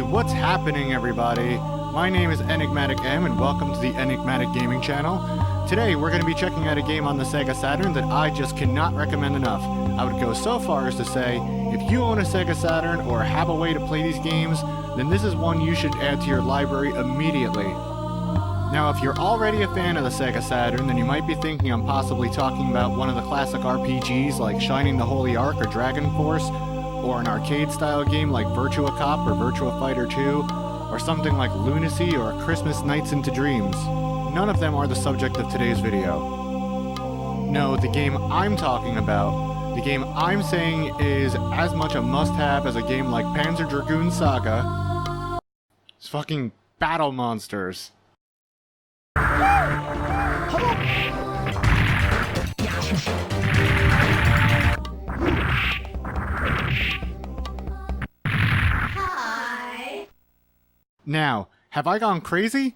What's happening, everybody? My name is Enigmatic M, and welcome to the Enigmatic Gaming channel. Today, we're going to be checking out a game on the Sega Saturn that I just cannot recommend enough. I would go so far as to say, if you own a Sega Saturn or have a way to play these games, then this is one you should add to your library immediately. Now, if you're already a fan of the Sega Saturn, then you might be thinking I'm possibly talking about one of the classic RPGs like Shining the Holy Ark or Dragon Force, or an arcade-style game like Virtua Cop or Virtua Fighter 2, or something like Lunacy or Christmas Nights into Dreams. None of them are the subject of today's video. No, the game I'm talking about, the game I'm saying is as much a must-have as a game like Panzer Dragoon Saga. It's fucking Battle Monsters. Now, have I gone crazy?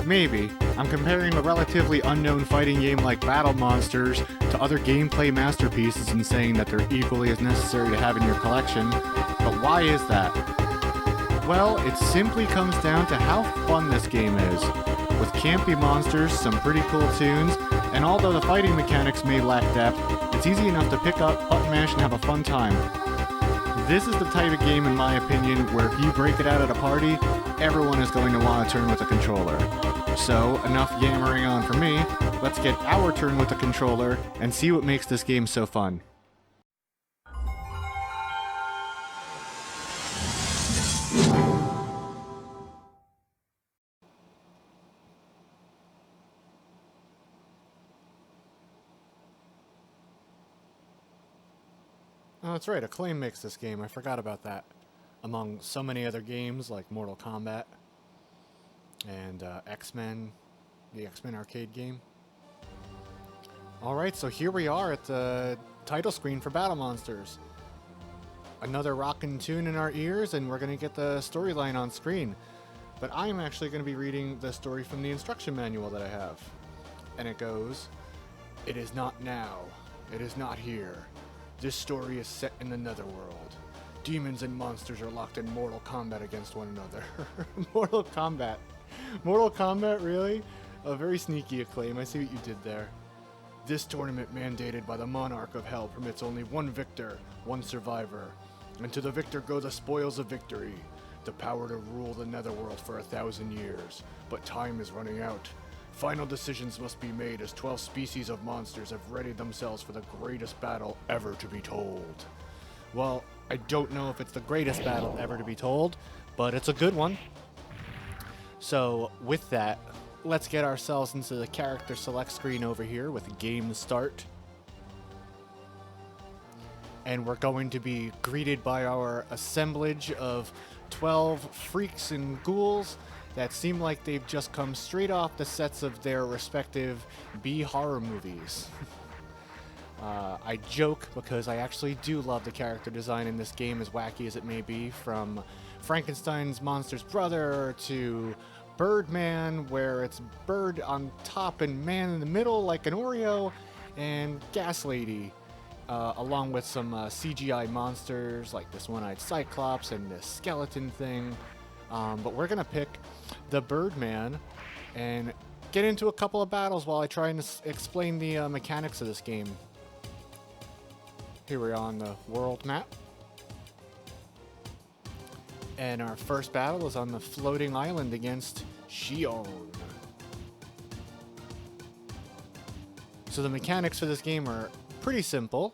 Maybe. I'm comparing a relatively unknown fighting game like Battle Monsters to other gameplay masterpieces and saying that they're equally as necessary to have in your collection. But why is that? Well, it simply comes down to how fun this game is. With campy monsters, some pretty cool tunes, and although the fighting mechanics may lack depth, it's easy enough to pick up, button mash, and have a fun time. This is the type of game, in my opinion, where if you break it out at a party, everyone is going to want to turn with a controller. So, enough yammering on for me, let's get our turn with the controller and see what makes this game so fun. Oh, that's right, Acclaim makes this game. I forgot about that. Among so many other games like Mortal Kombat and X-Men, the X-Men arcade game. Alright, so here we are at the title screen for Battle Monsters. Another rockin' tune in our ears, and we're going to get the storyline on screen. But I'm actually going to be reading the story from the instruction manual that I have. And it goes, "It is not now. It is not here. This story is set in the Netherworld. Demons and monsters are locked in mortal combat against one another." Mortal Kombat. Mortal Kombat, really? A very sneaky Acclaim. I see what you did there. "This tournament mandated by the Monarch of Hell permits only one victor, one survivor. And to the victor go the spoils of victory. The power to rule the Netherworld for 1,000 years. But time is running out. Final decisions must be made as 12 species of monsters have readied themselves for the greatest battle ever to be told." Well, I don't know if it's the greatest battle ever to be told, but it's a good one. So, with that, let's get ourselves into the character select screen over here with game start. And we're going to be greeted by our assemblage of 12 freaks and ghouls that seem like they've just come straight off the sets of their respective B-horror movies. I joke because I actually do love the character design in this game, as wacky as it may be, from Frankenstein's monster's brother to Birdman, where it's bird on top and man in the middle like an Oreo, and Gas Lady, along with some CGI monsters like this one-eyed Cyclops and this skeleton thing. But we're going to pick the Birdman and get into a couple of battles while I try and explain the mechanics of this game. Here we are on the world map. And our first battle is on the floating island against Shion. So the mechanics for this game are pretty simple.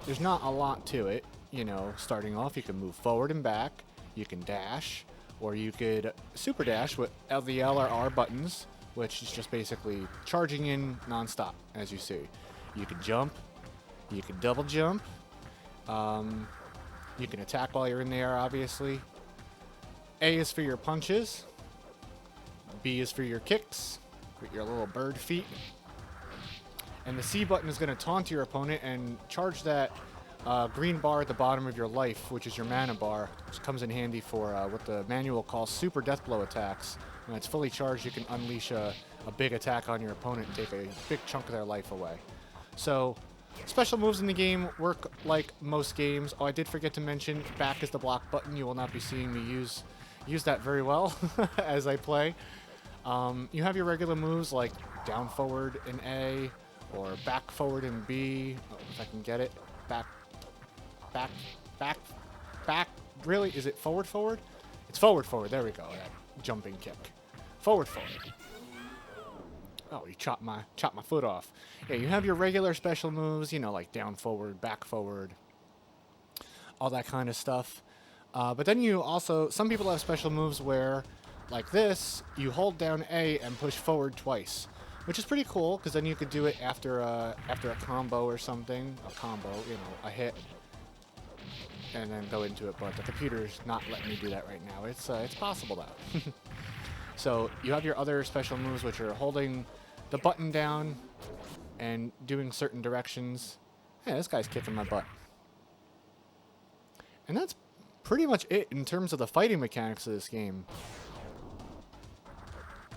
There's not a lot to it. You know, starting off, you can move forward and back. You can dash. Or you could super dash with the L or R buttons, which is just basically charging in non-stop, as you see. You can jump. You can double jump. You can attack while you're in the air, obviously. A is for your punches. B is for your kicks with your little bird feet. And the C button is going to taunt your opponent and charge that green bar at the bottom of your life, which is your mana bar, which comes in handy for what the manual calls super death blow attacks. When it's fully charged, you can unleash a big attack on your opponent and take a big chunk of their life away. So, special moves in the game work like most games. Oh, I did forget to mention, back is the block button. You will not be seeing me use use that very well as I play. You have your regular moves like down forward in A or back forward in B. Oh, if I can get it. Back, back, back, back. Really? Is it forward, forward? It's forward, forward. There we go. That jumping kick. Forward, forward. Oh, he chopped my foot off. Yeah, you have your regular special moves, you know, like down forward, back forward, all that kind of stuff. But then you also, some people have special moves where, like this, you hold down A and push forward twice, which is pretty cool because then you could do it after a combo or something. A combo, you know, a hit, and then go into it. But the computer's not letting me do that right now. It's possible though. So you have your other special moves, which are holding the button down and doing certain directions. Hey, this guy's kicking my butt. And that's pretty much it in terms of the fighting mechanics of this game.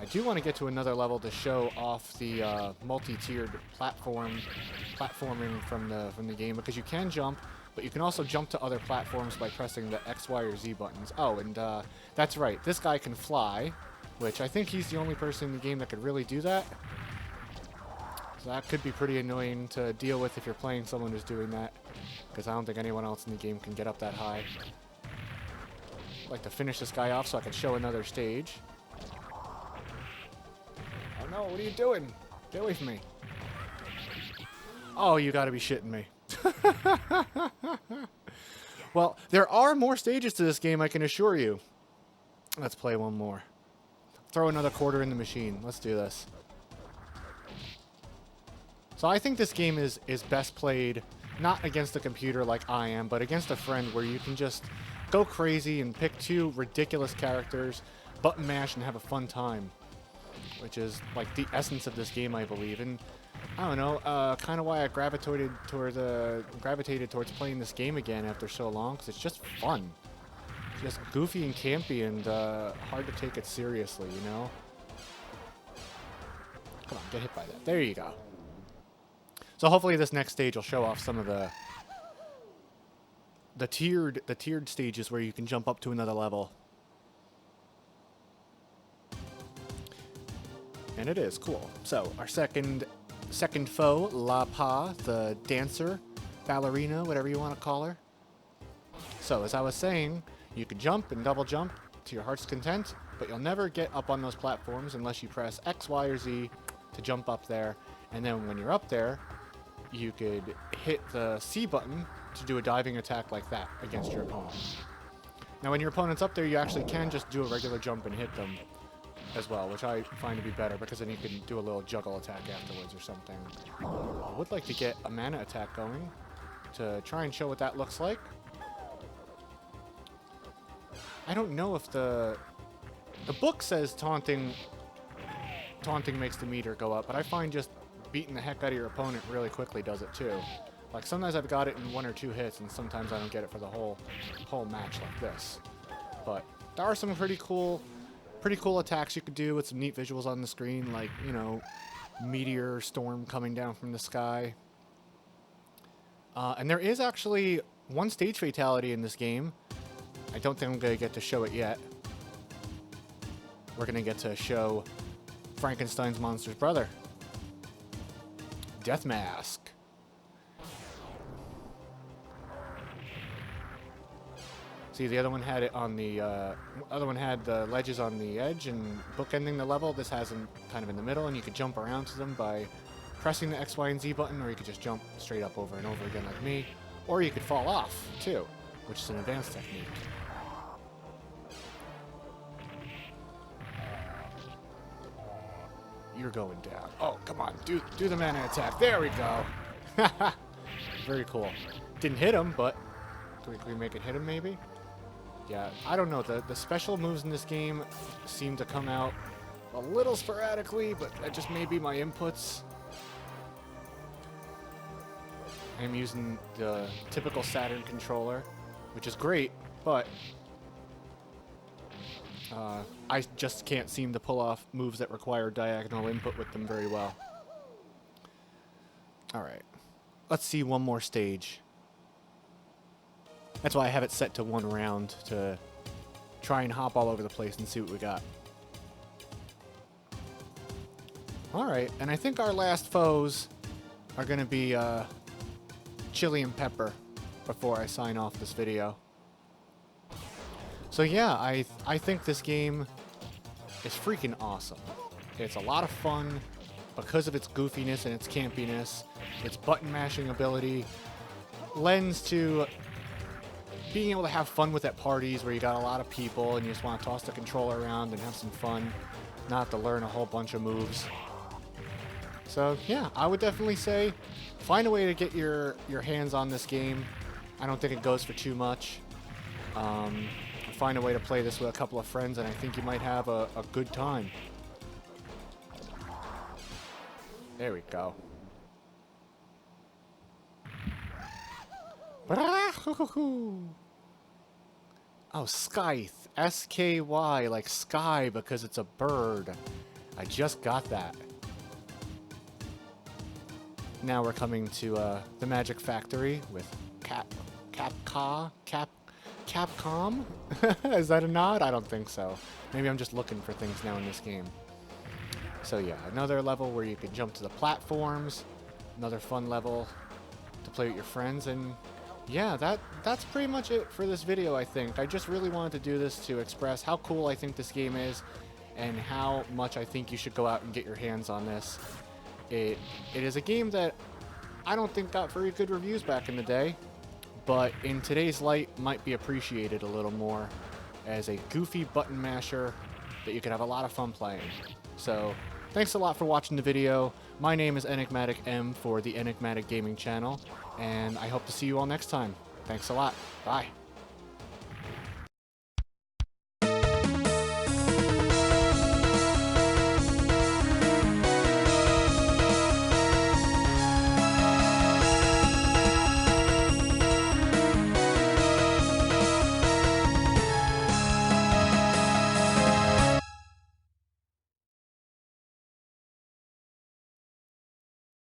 I do want to get to another level to show off the multi-tiered platforming from the game, because you can jump, but you can also jump to other platforms by pressing the X, Y, or Z buttons. Oh, and that's right, this guy can fly, which I think he's the only person in the game that could really do that. So that could be pretty annoying to deal with if you're playing someone who's doing that, because I don't think anyone else in the game can get up that high. I'd like to finish this guy off so I can show another stage. Oh no, what are you doing? Get away from me. Oh, you gotta be shitting me. Well, there are more stages to this game, I can assure you. Let's play one more. Throw another quarter in the machine. Let's do this. So I think this game is best played not against a computer like I am, but against a friend where you can just go crazy and pick two ridiculous characters, button mash, and have a fun time. Which is like the essence of this game, I believe. And I don't know, kind of why I gravitated towards playing this game again after so long, because it's just fun. Just goofy and campy and hard to take it seriously, you know? Come on, get hit by that. There you go. So hopefully this next stage will show off some of the tiered stages where you can jump up to another level. And it is cool. So our second foe, La Pa, the dancer, ballerina, whatever you want to call her. So as I was saying, you can jump and double jump to your heart's content, but you'll never get up on those platforms unless you press X, Y, or Z to jump up there. And then when you're up there, you could hit the C button to do a diving attack like that against your opponent. Now when your opponent's up there, you actually can just do a regular jump and hit them as well, which I find to be better, because then you can do a little juggle attack afterwards or something. I would like to get a mana attack going to try and show what that looks like. I don't know if the book says taunting makes the meter go up, but I find just beating the heck out of your opponent really quickly does it too. Like sometimes I've got it in 1 or 2 hits, and sometimes I don't get it for the whole match like this. But there are some pretty cool attacks you could do with some neat visuals on the screen, like, you know, meteor storm coming down from the sky. And there is actually one stage fatality in this game. I don't think I'm going to get to show it yet. We're going to get to show Frankenstein's monster's brother. Death Mask. See, the other one had it on the other one had the ledges on the edge and bookending the level. This has them kind of in the middle, and you could jump around to them by pressing the X, Y, and Z button, or you could just jump straight up over and over again like me, or you could fall off too, which is an advanced technique. You're going down. Oh, come on, do the mana attack. There we go. Very cool. Didn't hit him, but can we make it hit him maybe? Yeah, I don't know. The special moves in this game seem to come out a little sporadically, but that just may be my inputs. I'm using the typical Saturn controller, which is great, but I just can't seem to pull off moves that require diagonal input with them very well. Alright, let's see one more stage. That's why I have it set to 1 round to try and hop all over the place and see what we got. Alright, and I think our last foes are going to be chili and pepper before I sign off this video. So yeah, I think this game is freaking awesome. It's a lot of fun because of its goofiness and its campiness. Its button mashing ability lends to being able to have fun with at parties where you got a lot of people and you just want to toss the controller around and have some fun, not have to learn a whole bunch of moves. So yeah, I would definitely say find a way to get your hands on this game. I don't think it goes for too much. Find a way to play this with a couple of friends and I think you might have a good time. There we go. Oh, Scythe. S-K-Y, like sky because it's a bird. I just got that. Now we're coming to the Magic Factory with Capcom? Is that a nod? I don't think so. Maybe I'm just looking for things now in this game. So yeah, another level where you can jump to the platforms. Another fun level to play with your friends. And yeah, that's pretty much it for this video, I think. I just really wanted to do this to express how cool I think this game is and how much I think you should go out and get your hands on this. It is a game that I don't think got very good reviews back in the day, but in today's light might be appreciated a little more as a goofy button masher that you could have a lot of fun playing. So thanks a lot for watching the video. My name is Enigmatic M for the Enigmatic Gaming channel, and I hope to see you all next time. Thanks a lot. Bye.